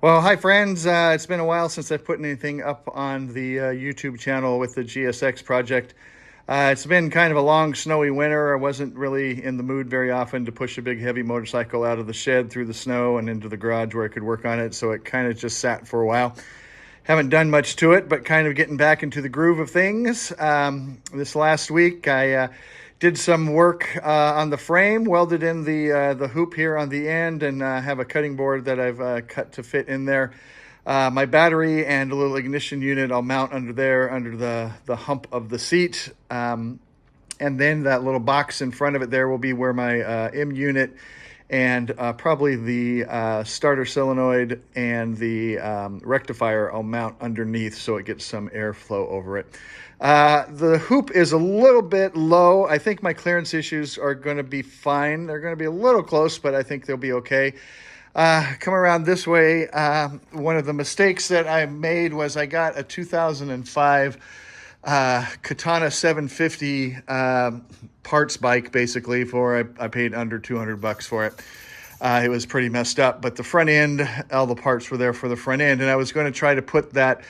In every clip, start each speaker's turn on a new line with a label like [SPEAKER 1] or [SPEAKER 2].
[SPEAKER 1] Well, hi friends. It's been a while since I've put anything up on the YouTube channel with the GSX project. It's been kind of a long snowy winter. I wasn't really in the mood very often to push a big heavy motorcycle out of the shed through the snow and into the garage where I could work on it, so it kind of just sat for a while. Haven't done much to it, but kind of getting back into the groove of things. This last week I did some work on the frame, welded in the hoop here on the end, and have a cutting board that I've cut to fit in there. My battery and a little ignition unit I'll mount under there, under the hump of the seat. And then that little box in front of it there will be where my M unit and probably the starter solenoid and the rectifier I'll mount underneath so it gets some airflow over it. The hoop is a little bit low. I think my clearance issues are going to be fine. They're going to be a little close, but I think they'll be okay. Come around this way. One of the mistakes that I made was I got a 2005 Katana 750 parts bike, basically, I paid under $200 for it. It was pretty messed up, but the front end, all the parts were there for the front end, and I was going to try to put that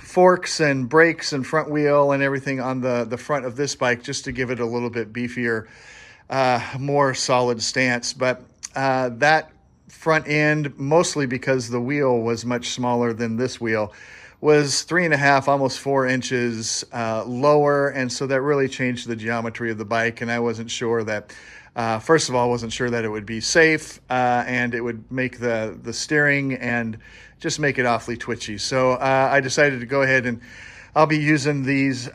[SPEAKER 1] forks and brakes and front wheel and everything on the front of this bike just to give it a little bit beefier, more solid stance. But that front end, mostly because the wheel was much smaller than this wheel, was 3.5, almost 4 inches lower, and so that really changed the geometry of the bike. And I wasn't sure that, first of all, I wasn't sure that it would be safe, and it would make the steering and just make it awfully twitchy. So I decided to go ahead and I'll be using these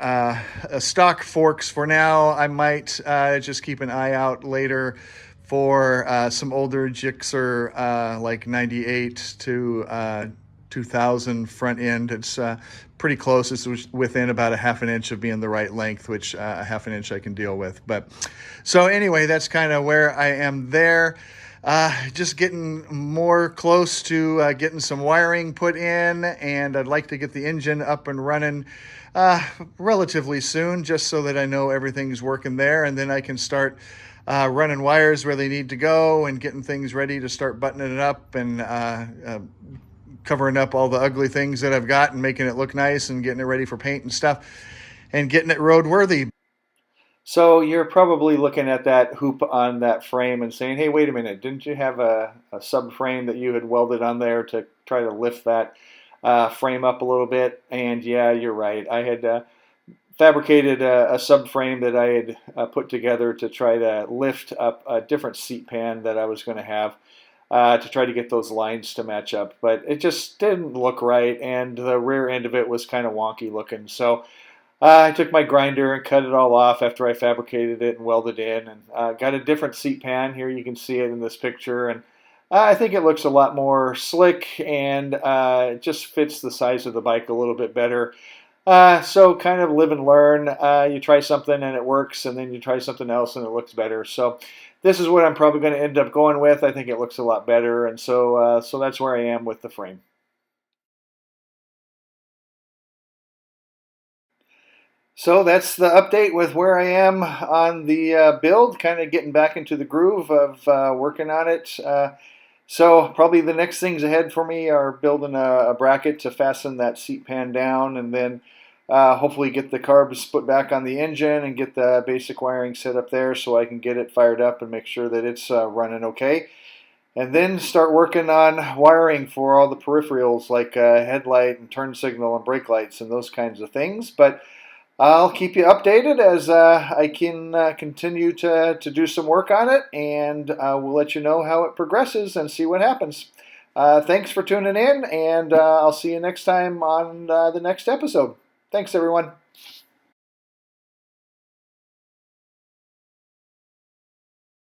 [SPEAKER 1] stock forks for now. I might just keep an eye out later for some older Gixxer like 98 to 2000 front end. It's pretty close. It's within about 1/2 inch of being the right length, which 1/2 inch I can deal with. But so anyway, that's kind of where I am there. Just getting more close to getting some wiring put in, and I'd like to get the engine up and running relatively soon, just so that I know everything's working there, and then I can start running wires where they need to go and getting things ready to start buttoning it up and covering up all the ugly things that I've got and making it look nice and getting it ready for paint and stuff and getting it roadworthy. So you're probably looking at that hoop on that frame and saying, hey, wait a minute, didn't you have a subframe that you had welded on there to try to lift that frame up a little bit? And yeah, you're right. I had fabricated a subframe that I had put together to try to lift up a different seat pan that I was going to have to try to get those lines to match up. But it just didn't look right, and the rear end of it was kind of wonky looking. So I took my grinder and cut it all off after I fabricated it and welded in, and got a different seat pan. Here you can see it in this picture, and I think it looks a lot more slick, and it just fits the size of the bike a little bit better. So kind of live and learn. You try something and it works, and then you try something else and it looks better. So this is what I'm probably going to end up going with. I think it looks a lot better, and so that's where I am with the frame. So that's the update with where I am on the build, kind of getting back into the groove of working on it. So probably the next things ahead for me are building a bracket to fasten that seat pan down, and then hopefully get the carbs put back on the engine and get the basic wiring set up there so I can get it fired up and make sure that it's running okay. And then start working on wiring for all the peripherals like headlight and turn signal and brake lights and those kinds of things. But I'll keep you updated as I can continue to do some work on it, and we'll let you know how it progresses and see what happens. Thanks for tuning in, and I'll see you next time on the next episode. Thanks, everyone.